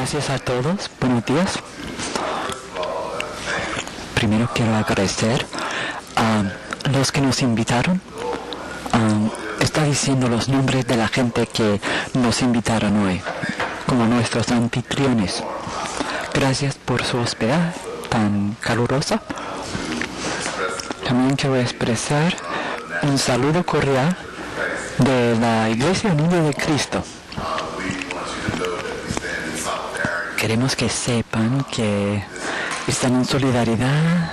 Gracias a todos. Buenos días. Primero quiero agradecer a los que nos invitaron. Está diciendo los nombres de la gente que nos invitaron hoy, como nuestros anfitriones. Gracias por su hospedad tan calurosa. También quiero expresar un saludo cordial de la Iglesia Unida de Cristo. Queremos que sepan que están en solidaridad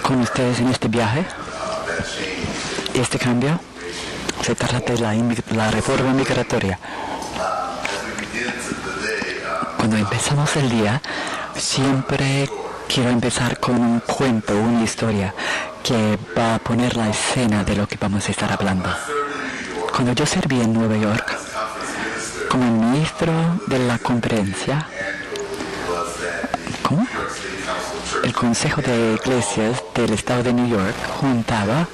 con ustedes en este viaje. Este cambio se trata de la reforma migratoria. Cuando empezamos el día, siempre quiero empezar con un cuento, una historia que va a poner la escena de lo que vamos a estar hablando. Cuando yo serví en Nueva York, como ministro de la conferencia, el Consejo de Iglesias del Estado de New York juntaba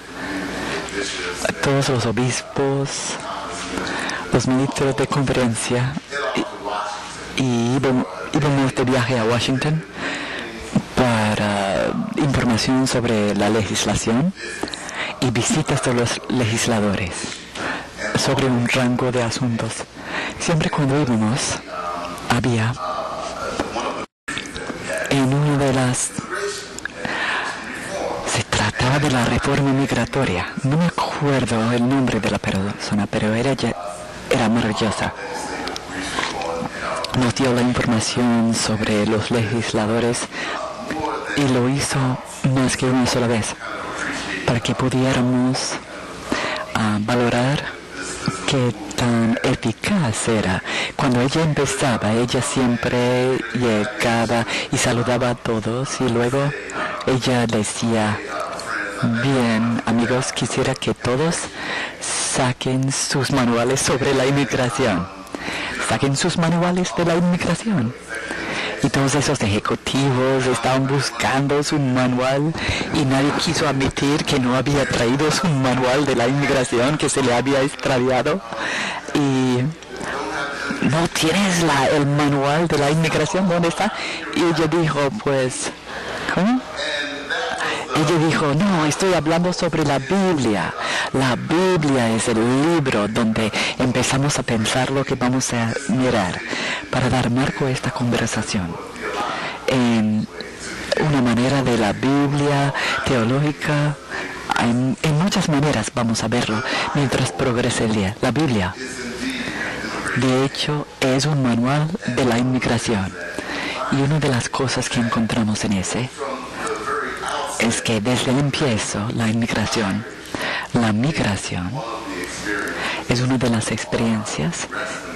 a todos los obispos, los ministros de conferencia, y íbamos de viaje a Washington para información sobre la legislación y visitas de los legisladores sobre un rango de asuntos. Siempre cuando íbamos, había en una de las... Se trataba de la reforma migratoria. No me acuerdo el nombre de la persona, pero era maravillosa. Nos dio la información sobre los legisladores y lo hizo más que una sola vez para que pudiéramos valorar qué tan eficaz era. Cuando ella empezaba, ella siempre llegaba y saludaba a todos y luego ella decía: bien, amigos, quisiera que todos saquen sus manuales sobre la inmigración. Saquen sus manuales de la inmigración. Y todos esos ejecutivos estaban buscando su manual y nadie quiso admitir que no había traído su manual de la inmigración, que se le había extraviado. Y ¿no tienes el manual de la inmigración? ¿Dónde está? Y ella dijo, pues, ¿cómo? Ella dijo, no, estoy hablando sobre la Biblia. La Biblia es el libro donde empezamos a pensar lo que vamos a mirar. Para dar marco a esta conversación, en una manera de la Biblia teológica, en muchas maneras vamos a verlo mientras progrese el día. La Biblia, de hecho, es un manual de la inmigración. Y una de las cosas que encontramos en ese es que desde el empiezo, la migración es una de las experiencias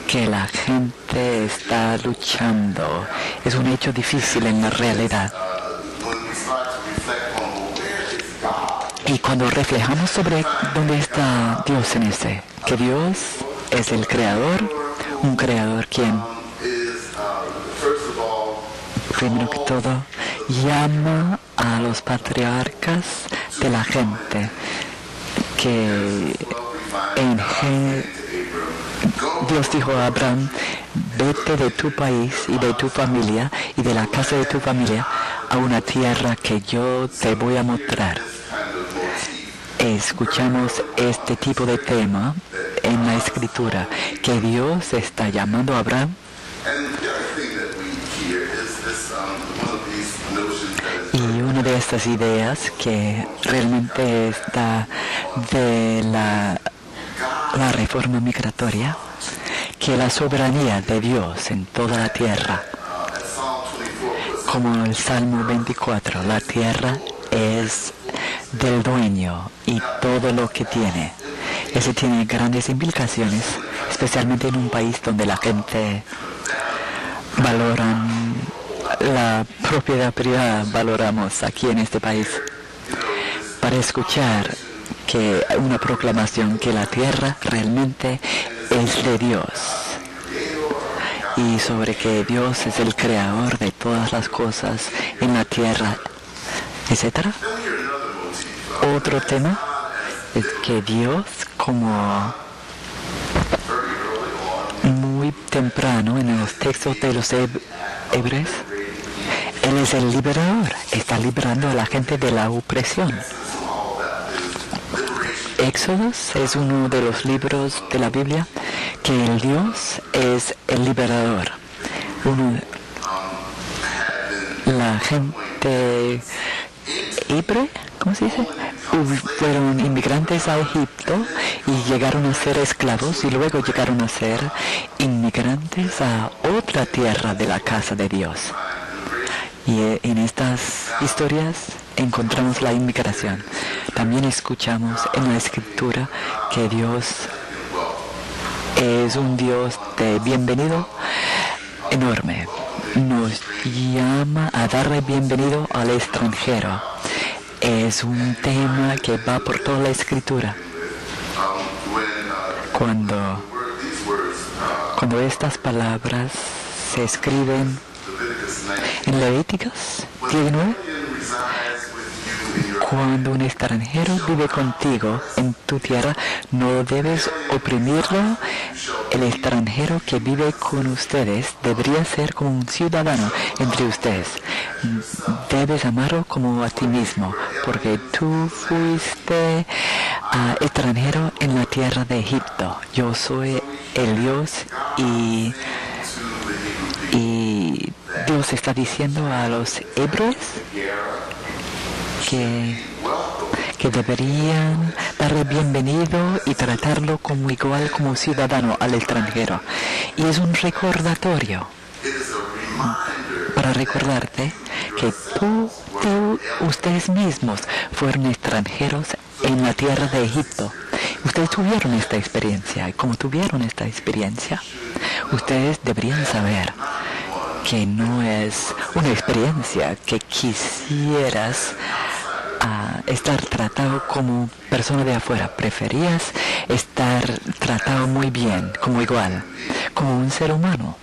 que la gente está luchando. Es un hecho difícil en la realidad. Y cuando reflejamos sobre dónde está Dios en ese, que Dios es el creador, un creador quien, primero que todo, llama a los patriarcas de la gente que Dios dijo a Abraham: vete de tu país y de tu familia y de la casa de tu familia a una tierra que yo te voy a mostrar. Escuchamos este tipo de tema en la Escritura, que Dios está llamando a Abraham. Y una de estas ideas que realmente está de la reforma migratoria, que la soberanía de Dios en toda la tierra, como el Salmo 24, la tierra es del dueño y todo lo que tiene. Eso tiene grandes implicaciones, especialmente en un país donde la gente valora la propiedad privada. Valoramos aquí en este país. Para escuchar que una proclamación que la tierra realmente es de Dios y sobre que Dios es el creador de todas las cosas en la tierra, etc. Otro tema es que Dios, como muy temprano en los textos de los hebreos, Él es el liberador, está liberando a la gente de la opresión. Éxodos es uno de los libros de la Biblia que el Dios es el liberador. La gente hebrea, ¿cómo se dice? Fueron inmigrantes a Egipto y llegaron a ser esclavos y luego llegaron a ser inmigrantes a otra tierra de la casa de Dios. Y en estas historias encontramos la inmigración. También escuchamos en la Escritura que Dios es un Dios de bienvenido enorme. Nos llama a darle bienvenido al extranjero. Es un tema que va por toda la Escritura. Cuando estas palabras se escriben en Levíticos 19, cuando un extranjero vive contigo en tu tierra, no debes oprimirlo. El extranjero que vive con ustedes debería ser como un ciudadano entre ustedes. Debes amarlo como a ti mismo, porque tú fuiste extranjero en la tierra de Egipto. Yo soy el Dios y Dios está diciendo a los hebreos que deberían darle bienvenido y tratarlo como igual, como ciudadano al extranjero. Y es un recordatorio para recordarte que ustedes mismos fueron extranjeros en la tierra de Egipto. Ustedes tuvieron esta experiencia, y como tuvieron esta experiencia, ustedes deberían saber que no es una experiencia que quisieras estar tratado como persona de afuera. Preferías estar tratado muy bien, como igual, como un ser humano.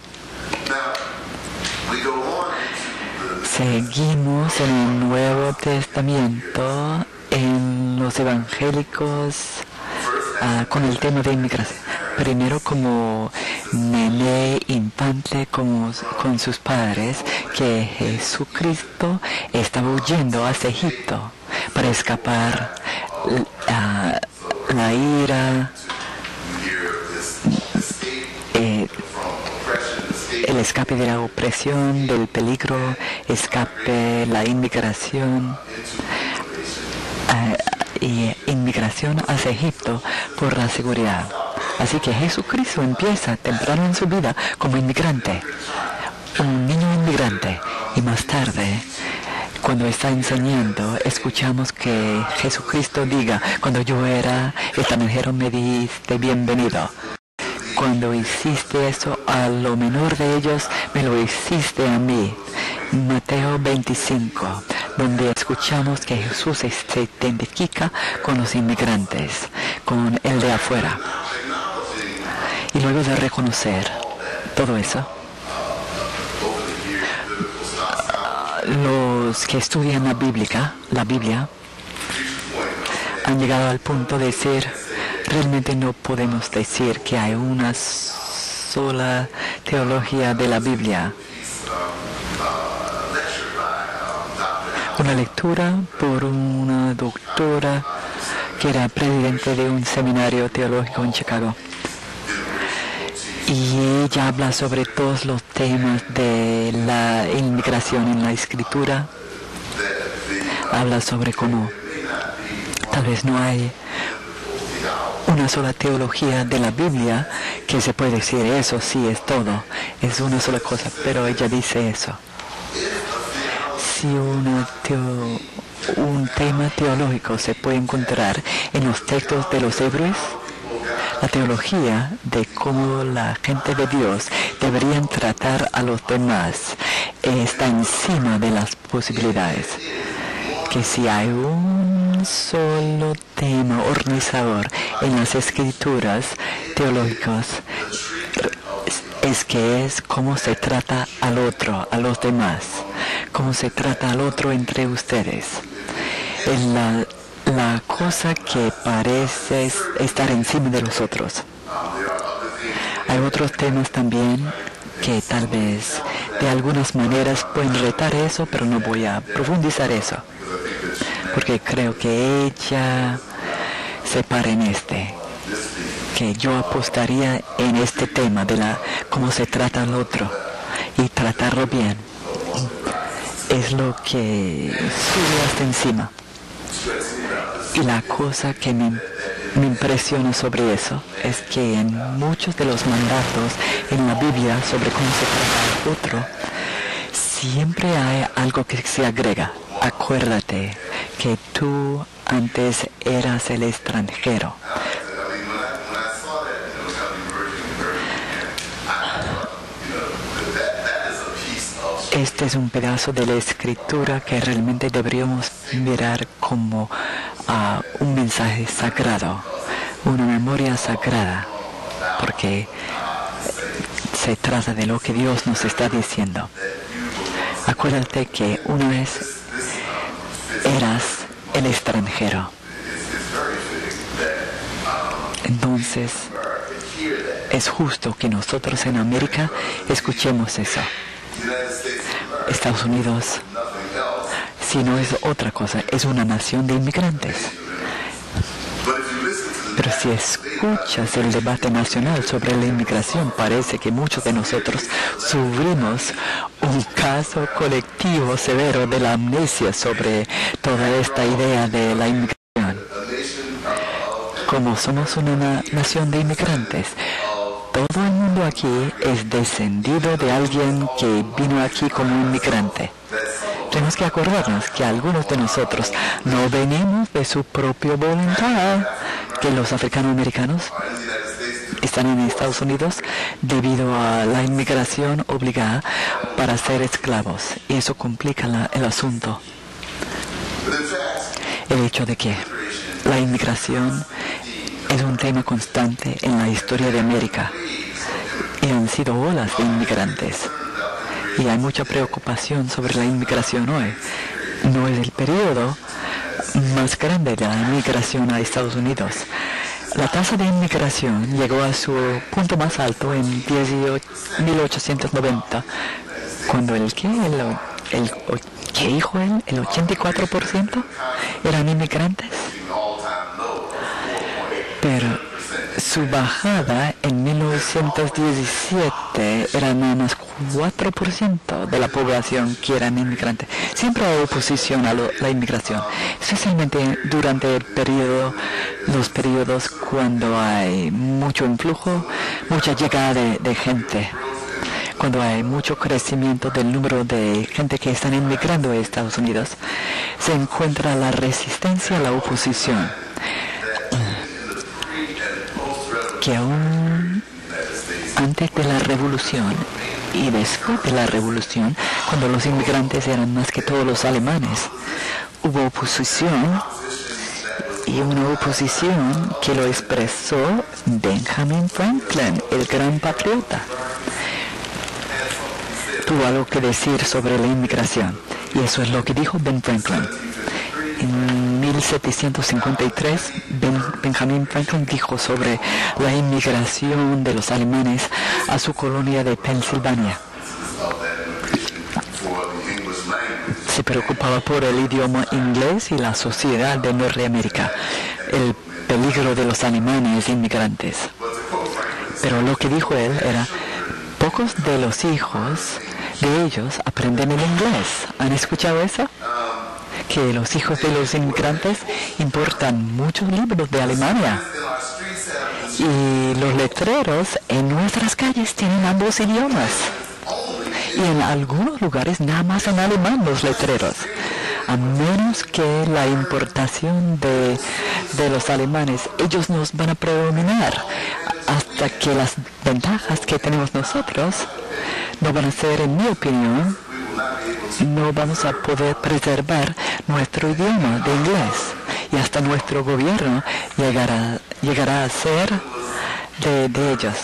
Seguimos en el Nuevo Testamento, en los evangélicos, con el tema de inmigración. Primero como nené infante con sus padres, que Jesucristo estaba huyendo hacia Egipto para escapar la ira, el escape de la opresión, del peligro, escape, la inmigración y inmigración hacia Egipto por la seguridad. Así que Jesucristo empieza temprano en su vida como inmigrante, un niño inmigrante, y más tarde, cuando está enseñando, escuchamos que Jesucristo diga: cuando yo era extranjero me diste bienvenido. Cuando hiciste eso a lo menor de ellos, me lo hiciste a mí. Mateo 25, donde escuchamos que Jesús se identifica con los inmigrantes, con el de afuera. Y luego de reconocer todo eso, los que estudian la Biblia, han llegado al punto de decir: realmente no podemos decir que hay una sola teología de la Biblia. Una lectura por una doctora que era presidente de un seminario teológico en Chicago. Y ella habla sobre todos los temas de la inmigración en la Escritura. Habla sobre cómo tal vez no hay una sola teología de la Biblia que se puede decir eso sí es todo, es una sola cosa, pero ella dice eso. Si un tema teológico se puede encontrar en los textos de los hebreos, la teología de cómo la gente de Dios deberían tratar a los demás está encima de las posibilidades. Que si hay un solo tema organizador en las escrituras teológicas, es cómo se trata al otro, a los demás, cómo se trata al otro entre ustedes. Es la cosa que parece estar encima de los otros. Hay otros temas también que tal vez de algunas maneras pueden retar eso, pero no voy a profundizar eso, porque creo que ella se para en que yo apostaría en este tema de cómo se trata al otro y tratarlo bien. Es lo que sube hasta encima. Y la cosa que me impresiona sobre eso es que en muchos de los mandatos en la Biblia sobre cómo se trata al otro, siempre hay algo que se agrega. Acuérdate que tú antes eras el extranjero. Este es un pedazo de la escritura que realmente deberíamos mirar como un mensaje sagrado, una memoria sagrada, porque se trata de lo que Dios nos está diciendo. Acuérdate que una vez eras el extranjero. Entonces, es justo que nosotros en América escuchemos eso. Estados Unidos, si no es otra cosa, es una nación de inmigrantes. Pero si escuchas el debate nacional sobre la inmigración, parece que muchos de nosotros sufrimos un caso colectivo severo de la amnesia sobre toda esta idea de la inmigración. Como somos una nación de inmigrantes, todo el mundo aquí es descendido de alguien que vino aquí como inmigrante. Tenemos que acordarnos que algunos de nosotros no venimos de su propia voluntad, que los africanoamericanos están en Estados Unidos debido a la inmigración obligada para ser esclavos. Y eso complica el asunto. El hecho de que la inmigración es un tema constante en la historia de América y han sido olas de inmigrantes. Y hay mucha preocupación sobre la inmigración hoy. No es el periodo más grande de la inmigración a Estados Unidos. La tasa de inmigración llegó a su punto más alto en 1890, cuando ¿qué dijo él? ¿El 84% eran inmigrantes? Pero su bajada en 1917 era nada más 4% de la población que eran inmigrantes. Siempre hay oposición a la inmigración, especialmente durante los periodos cuando hay mucho influjo, mucha llegada de gente. Cuando hay mucho crecimiento del número de gente que están inmigrando a Estados Unidos, se encuentra la resistencia a la oposición. Que aún antes de la revolución y después de la revolución, cuando los inmigrantes eran más que todos los alemanes, hubo oposición, y una oposición que lo expresó Benjamin Franklin, el gran patriota. Tuvo algo que decir sobre la inmigración, y eso es lo que dijo Ben Franklin. En 1753, Benjamin Franklin dijo sobre la inmigración de los alemanes a su colonia de Pensilvania. Se preocupaba por el idioma inglés y la sociedad de Norteamérica, el peligro de los alemanes inmigrantes. Pero lo que dijo él era, pocos de los hijos de ellos aprenden el inglés. ¿Han escuchado eso? Que los hijos de los inmigrantes importan muchos libros de Alemania. Y los letreros en nuestras calles tienen ambos idiomas. Y en algunos lugares nada más en alemán los letreros. A menos que la importación de los alemanes, ellos nos van a predominar hasta que las ventajas que tenemos nosotros no van a ser, en mi opinión, no vamos a poder preservar nuestro idioma de inglés, y hasta nuestro gobierno llegará a ser de ellos.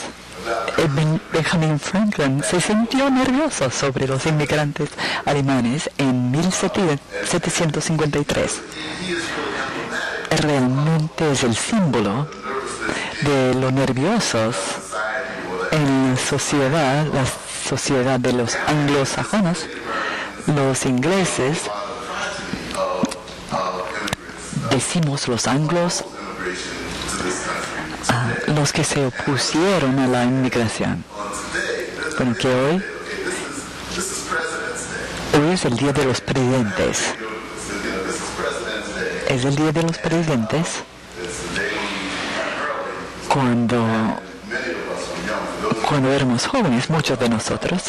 Benjamin Franklin se sintió nervioso sobre los inmigrantes alemanes en 1753. Realmente es el símbolo de lo nerviosos En la sociedad de los anglosajones, los ingleses, decimos los anglos, los que se opusieron a la inmigración. Bueno, que hoy es el Día de los Presidentes. Es el Día de los Presidentes cuando éramos jóvenes, muchos de nosotros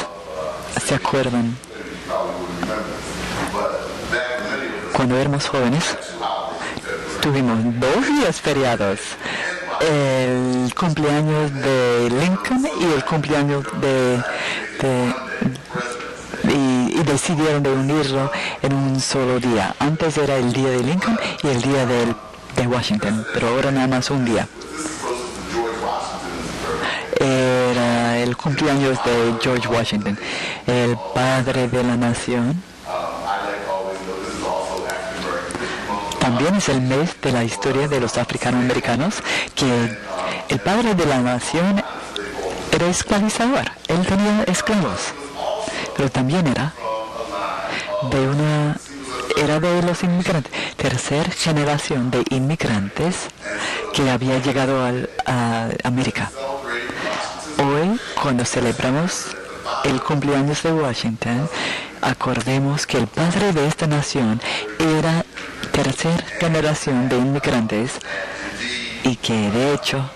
se acuerdan. Cuando éramos jóvenes, tuvimos 2 días feriados. El cumpleaños de Lincoln y el cumpleaños y decidieron de unirlo en un solo día. Antes era el día de Lincoln y el día de Washington, pero ahora nada más un día. Era el cumpleaños de George Washington, el padre de la nación. También es el mes de la historia de los africanoamericanos, que el padre de la nación era esclavizador. Él tenía esclavos, pero también era de los inmigrantes, tercera generación de inmigrantes que había llegado a América. Hoy, cuando celebramos el cumpleaños de Washington, acordemos que el padre de esta nación era tercera generación de inmigrantes y que de hecho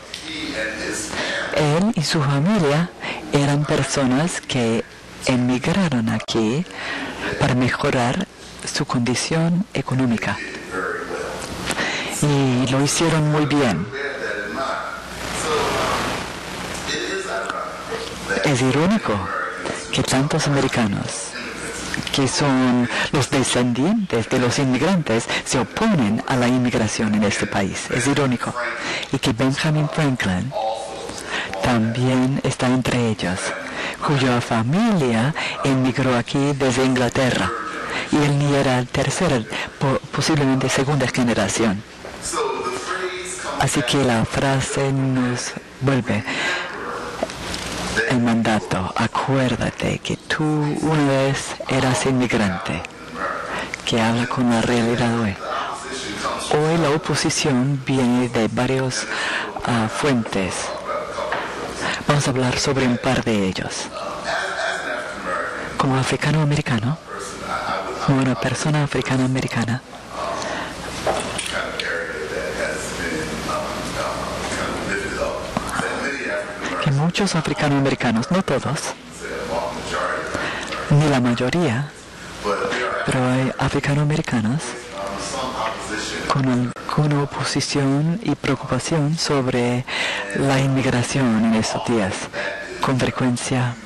él y su familia eran personas que emigraron aquí para mejorar su condición económica y lo hicieron muy bien. Es irónico que tantos americanos que son los descendientes de los inmigrantes se oponen a la inmigración en este país. Es irónico. Y que Benjamin Franklin también está entre ellos, cuya familia emigró aquí desde Inglaterra. Y él ni era tercera, posiblemente segunda generación. Así que la frase nos vuelve el mandato. Acuérdate que tú una vez eras inmigrante, que habla con la realidad hoy. Hoy la oposición viene de varias fuentes. Vamos a hablar sobre un par de ellos. Como africano-americano, como una persona africana-americana, que muchos africanoamericanos, no todos, ni la mayoría, pero hay africanoamericanos con oposición y preocupación sobre la inmigración en estos días. Con frecuencia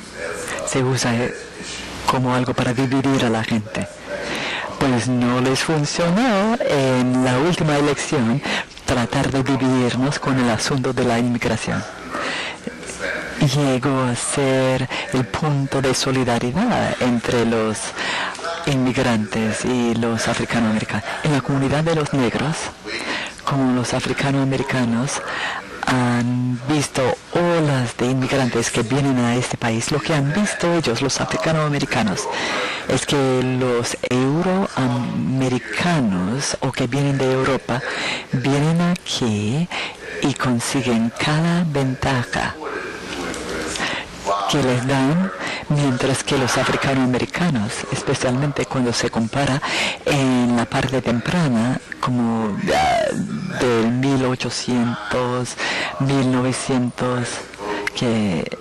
se usa como algo para dividir a la gente. Pues no les funcionó en la última elección tratar de dividirnos con el asunto de la inmigración. Llegó a ser el punto de solidaridad entre los inmigrantes y los africanoamericanos. En la comunidad de los negros, como los africanoamericanos, han visto olas de inmigrantes que vienen a este país. Lo que han visto ellos, los africanoamericanos, es que los euroamericanos o que vienen de Europa vienen aquí y consiguen cada ventaja que les dan, mientras que los africanoamericanos, especialmente cuando se compara en la parte temprana, como del 1800, 1900, que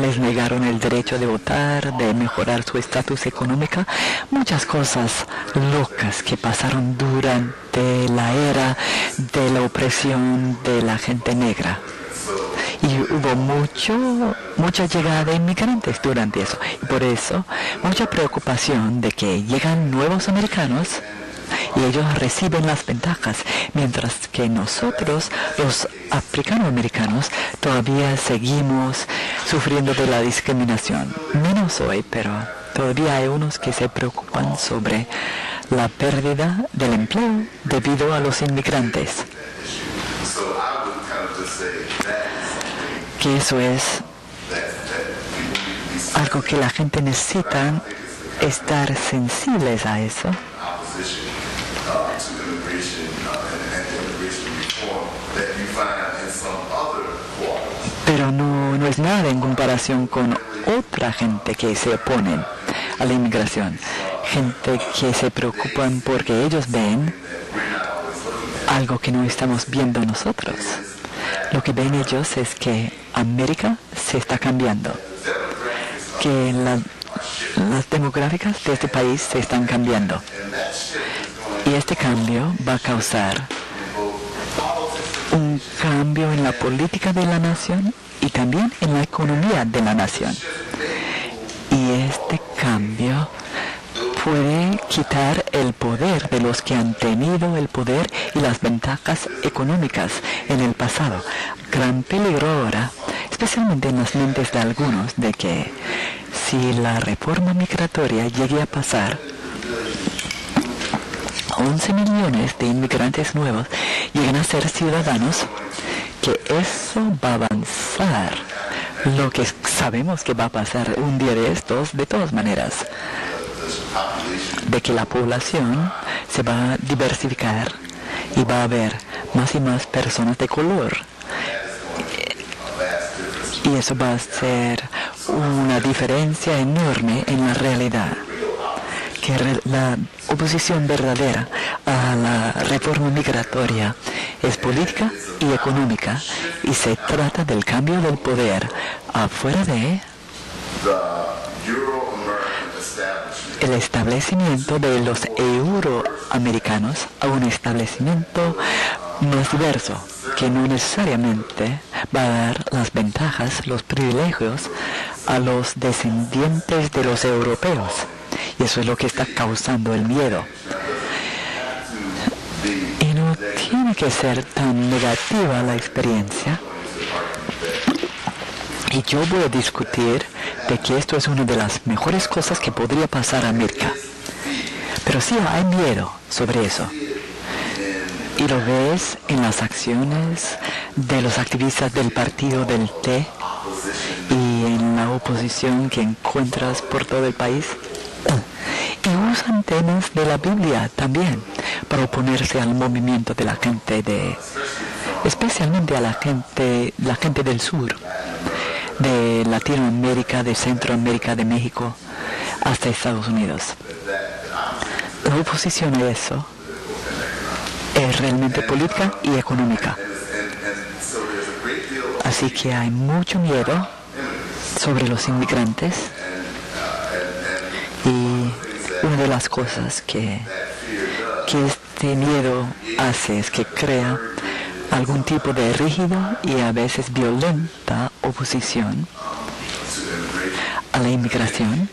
les negaron el derecho de votar, de mejorar su estatus económico, muchas cosas locas que pasaron durante la era de la opresión de la gente negra. Y hubo mucha llegada de inmigrantes durante eso. Y por eso, mucha preocupación de que llegan nuevos americanos y ellos reciben las ventajas, mientras que nosotros, los africanoamericanos, todavía seguimos sufriendo de la discriminación. Menos hoy, pero todavía hay unos que se preocupan sobre la pérdida del empleo debido a los inmigrantes. Que eso es algo que la gente necesita, estar sensibles a eso. Pero no es nada en comparación con otra gente que se oponen a la inmigración. Gente que se preocupan porque ellos ven algo que no estamos viendo nosotros. Lo que ven ellos es que América se está cambiando, que las demográficas de este país se están cambiando. Y este cambio va a causar un cambio en la política de la nación y también en la economía de la nación. Y este cambio puede quitar el poder de los que han tenido el poder y las ventajas económicas en el pasado. Gran peligro ahora, especialmente en las mentes de algunos, de que si la reforma migratoria llegue a pasar, 11 millones de inmigrantes nuevos llegan a ser ciudadanos, que eso va a avanzar lo que sabemos que va a pasar un día de estos, de todas maneras, de que la población se va a diversificar y va a haber más y más personas de color. Y eso va a ser una diferencia enorme en la realidad. Que la oposición verdadera a la reforma migratoria es política y económica, y se trata del cambio del poder afuera de el establecimiento de los euroamericanos a un establecimiento más diverso, que no necesariamente va a dar las ventajas, los privilegios a los descendientes de los europeos. Y eso es lo que está causando el miedo. Y no tiene que ser tan negativa la experiencia. Y yo voy a discutir de que esto es una de las mejores cosas que podría pasar a América. Pero sí hay miedo sobre eso. Y lo ves en las acciones de los activistas del partido del Té y en la oposición que encuentras por todo el país. Y usan temas de la Biblia también para oponerse al movimiento de la gente especialmente a la gente del sur, de Latinoamérica, de Centroamérica, de México, hasta Estados Unidos. La oposición a eso es realmente política y económica. Así que hay mucho miedo sobre los inmigrantes. Y una de las cosas que este miedo hace es que crea algún tipo de rígido y a veces violenta oposición a la inmigración.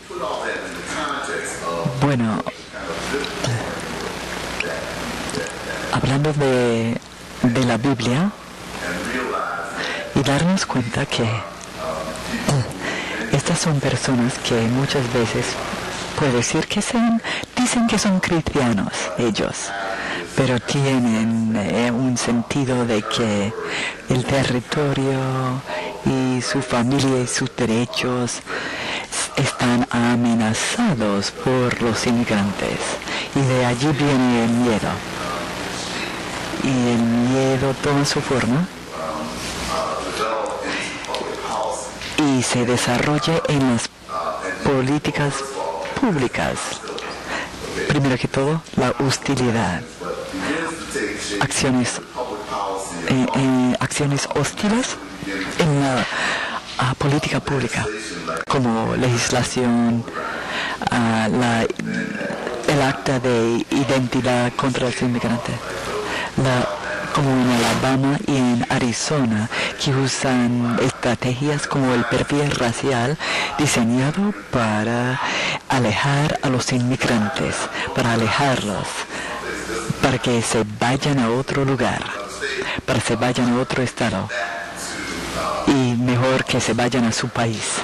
Bueno, hablando de la Biblia y darnos cuenta que estas son personas que muchas veces puede decir que dicen que son cristianos ellos, pero tienen un sentido de que el territorio y su familia y sus derechos están amenazados por los inmigrantes. Y de allí viene el miedo. Y el miedo toma su forma y se desarrolla en las políticas públicas. Primero que todo, la hostilidad. Acciones hostiles en la política pública, como legislación, el acta de identidad contra los inmigrantes, como en Alabama y en Arizona, que usan estrategias como el perfil racial diseñado para alejar a los inmigrantes, para alejarlos, para que se vayan a otro lugar, para que se vayan a otro estado, y mejor que se vayan a su país.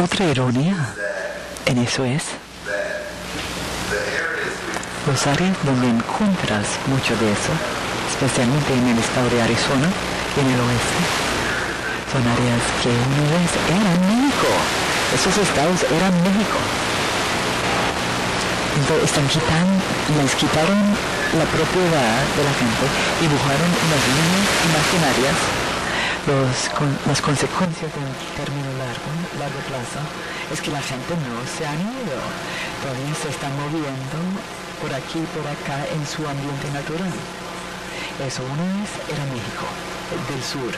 Otra ironía en eso es los áreas donde encuentras mucho de eso, especialmente en el estado de Arizona y en el oeste, Son áreas que una vez eran México. Esos estados eran México. Entonces les quitaron la propiedad de la gente, dibujaron unas líneas imaginarias. Las consecuencias de un término largo plazo, es que la gente no se han ido. Todavía se están moviendo por aquí y por acá en su ambiente natural. Eso una vez era México, del sur.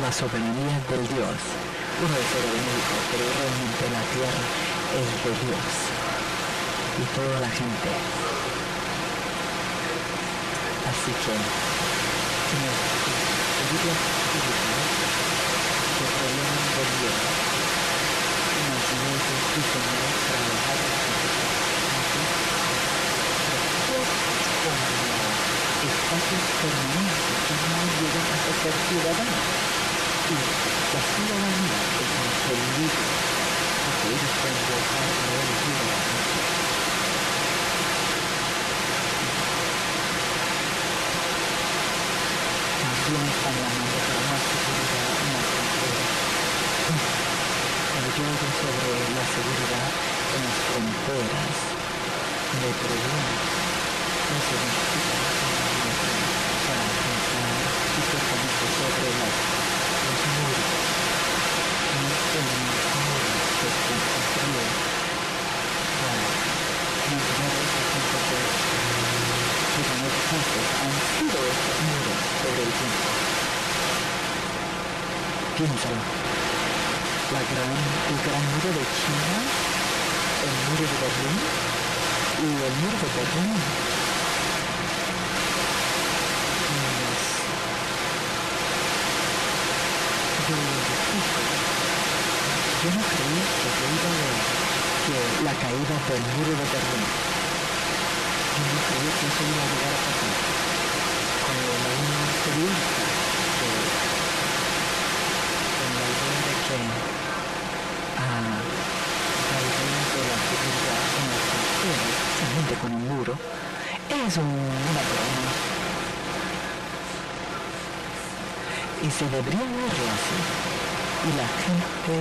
La soberanía del Dios. Uno es era de México, pero realmente la tierra es de Dios. Y toda la gente. Así que, Señor, Biblia que provienen de Dios. Unas leyes diseñadas para dejar de espacios permanentes que no llegan a ser ciudadanos. Y la ciudadanía es un peligro porque ellos pueden viajar a la ciudadanía. También están llamando para más seguridad en las fronteras. Cuando yo hablo sobre la seguridad en las fronteras, me pregunto, ¿qué significa para pensar históricamente sobre los muros? No son los muros que están construidos para mantener esa sensación. Han sido estos muros sobre el tiempo. Piénsalo. El gran muro de China, el muro de Berlín y el muro de Berlín. Yo no creía que la caída del muro de Berlín. Yo no creía que eso iba a llegar a pasar. Cuando la Unión Soviética, con la idea de que la idea de la seguridad en las fronteras, especialmente con un muro, es una broma. Y se debería verlo así. Y la gente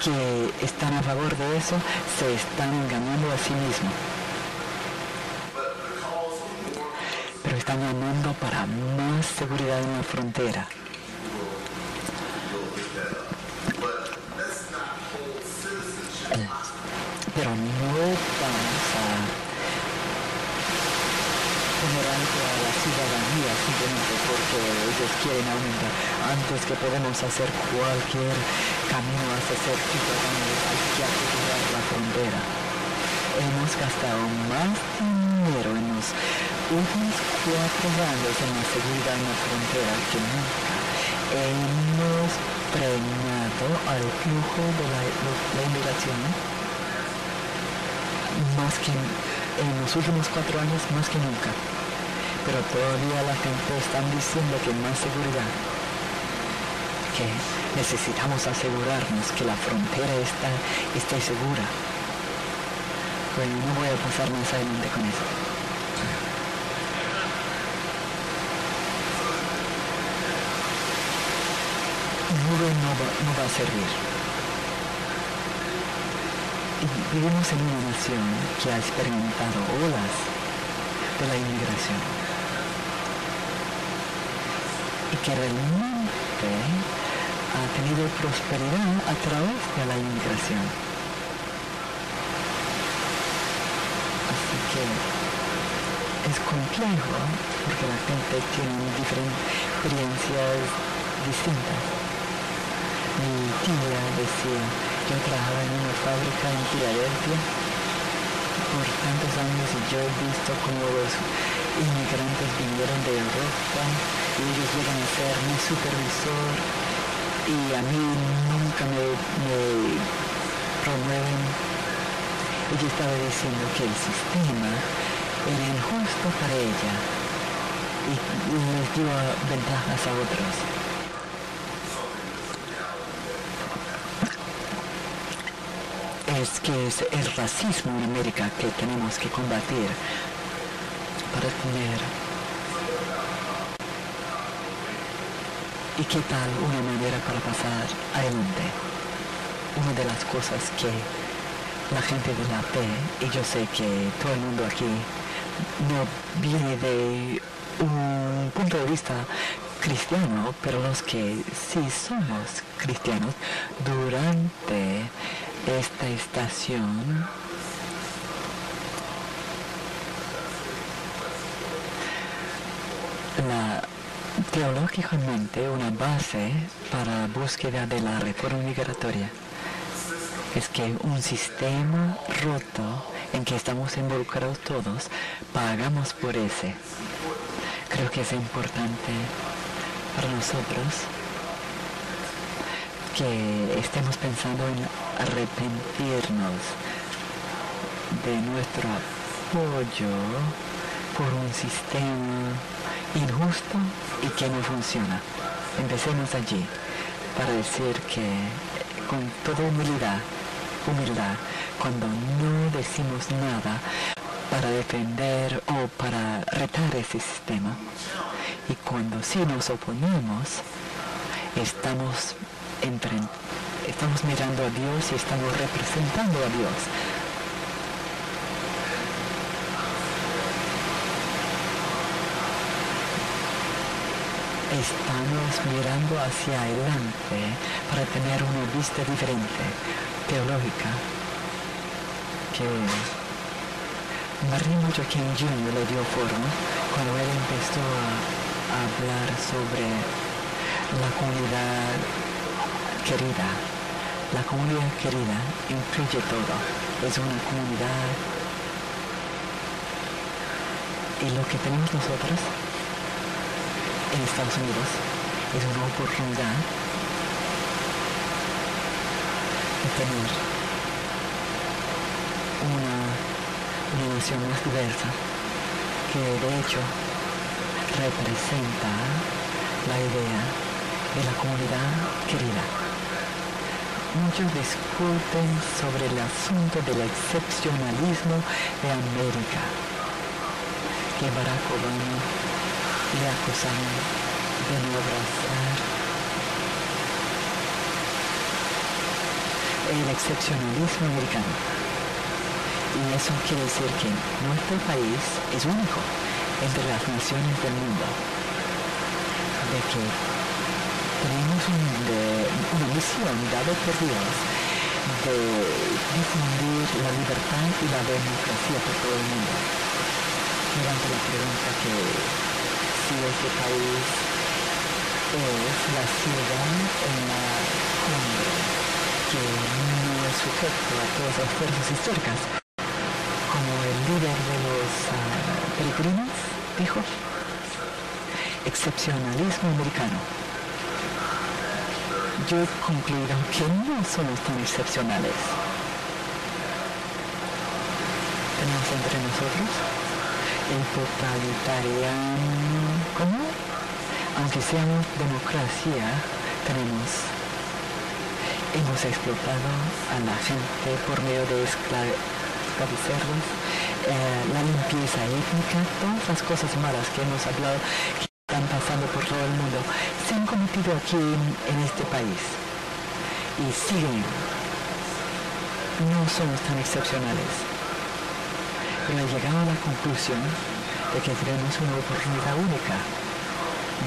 que están a favor de eso se están engañando a sí mismos. Pero están llamando para más seguridad en la frontera. Pero no vamos a poner algo a la ciudadanía simplemente porque ellos quieren aumentar. Antes que podemos hacer cualquier camino hacia ser ciudadanos, hay que asegurar la frontera. Hemos gastado más dinero en los últimos 4 años en la seguridad en la frontera que nunca. Hemos premiado al flujo de la inmigración más que en los últimos 4 años, más que nunca. Pero todavía la gente está diciendo que más seguridad, que necesitamos asegurarnos que la frontera esté segura. Bueno, no voy a pasar más adelante con eso. El muro no va a servir. Y vivimos en una nación que ha experimentado olas de la inmigración y que realmente ha tenido prosperidad a través de la inmigración. Así que es complejo porque la gente tiene diferentes experiencias distintas. Mi tía decía, yo trabajaba en una fábrica en Filadelfia por tantos años y yo he visto cómo los inmigrantes vinieron de Europa y ellos llegan a ser mi supervisor y a mí nunca me promueven. Ella estaba diciendo que el sistema era injusto para ella y les dio ventajas a otros. es que es el racismo en América que tenemos que combatir para tener. ¿Y qué tal una manera para pasar adelante? Una de las cosas que la gente de la fe, y yo sé que todo el mundo aquí no viene de un punto de vista cristiano, pero los que sí somos cristianos, durante esta estación teológicamente una base para búsqueda de la reforma migratoria es que un sistema roto en que estamos involucrados todos, pagamos por ese. Creo que es importante para nosotros que estemos pensando en arrepentirnos de nuestro apoyo por un sistema injusto y que no funciona. Empecemos allí para decir que con toda humildad, cuando no decimos nada para defender o para retar ese sistema, y cuando sí nos oponemos, estamos mirando a Dios y estamos representando a Dios. Estamos mirando hacia adelante para tener una vista diferente, teológica, que Martin Luther King Jr. le dio forma cuando él empezó a hablar sobre la comunidad querida. La comunidad querida incluye todo, es una comunidad, y lo que tenemos nosotros en Estados Unidos es una oportunidad de tener una nación más diversa que de hecho representa la idea de la comunidad querida. Muchos discuten sobre el asunto del excepcionalismo de América, que Barack Obama le acusaron de no abrazar el excepcionalismo americano. Y eso quiere decir que nuestro país es único entre las naciones del mundo, de que tenemos una misión dada por Dios de difundir la libertad y la democracia por todo el mundo. Durante la pregunta que si este país es la ciudad en la cumbre que no es sujeto a todas las fuerzas históricas, como el líder de los peregrinos dijo, excepcionalismo americano. Yo he concluido que no somos tan excepcionales. Tenemos entre nosotros el totalitariano, ¿cómo? Aunque seamos democracia, hemos explotado a la gente por medio de esclavizarlos, la limpieza étnica, todas las cosas malas que hemos hablado que están pasando por todo el mundo, se han cometido aquí en este país y siguen. No somos tan excepcionales. Pero he llegado a la conclusión de que tenemos una oportunidad única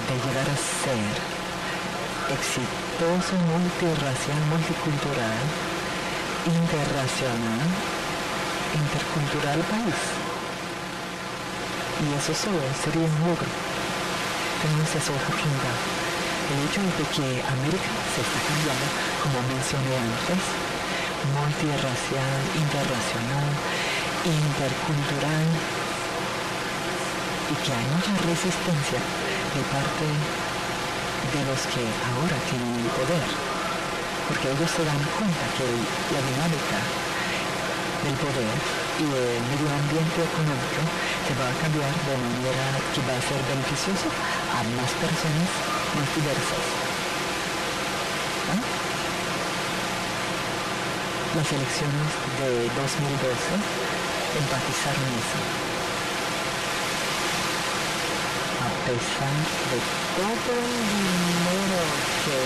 de llegar a ser exitoso, multirracial, multicultural, intercultural país. Y eso solo sería un logro. Tenemos esa oportunidad. El hecho de que América se está cambiando, como mencioné antes, multirracial, interracional, intercultural, y que hay mucha resistencia de parte de los que ahora tienen el poder, porque ellos se dan cuenta que la dinámica del poder y el medio ambiente económico se va a cambiar de manera que va a ser beneficioso a más personas más diversas. Las elecciones de 2012 empatizaron eso. A pesar de todo el dinero que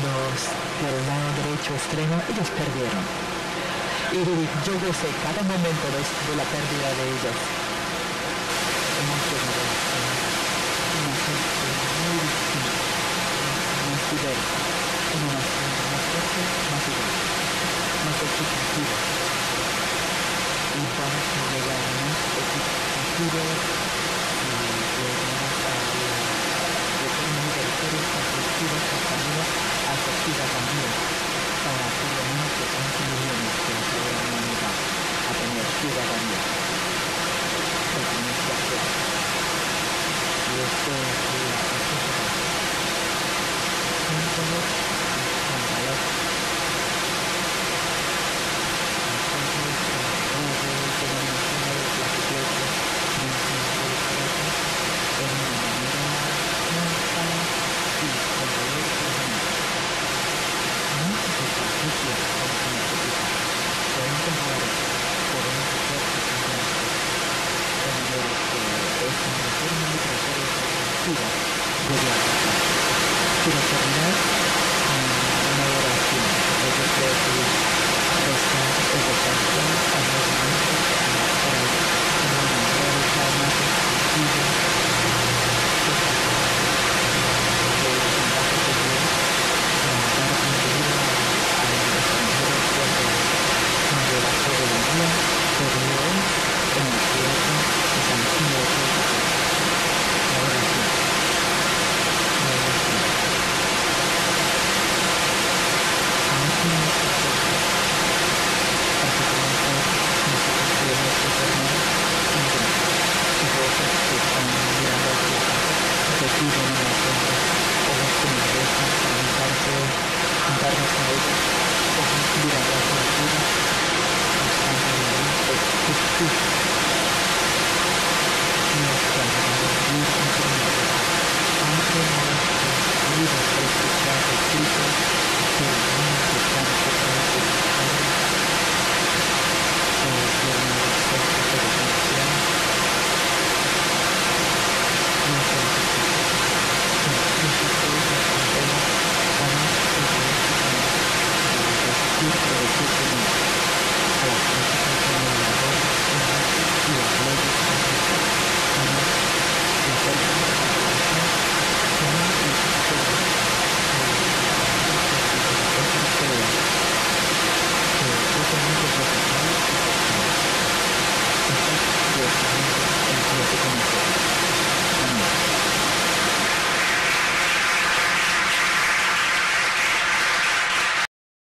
los del lado derecho extremo, ellos perdieron. Y yo gocé cada momento de la pérdida de ellos. Hemos llegado a una gente muy distinta, más diversa, en una nación más fuerte, más diversa, más equitativa. Y vamos a llegar a más equitativos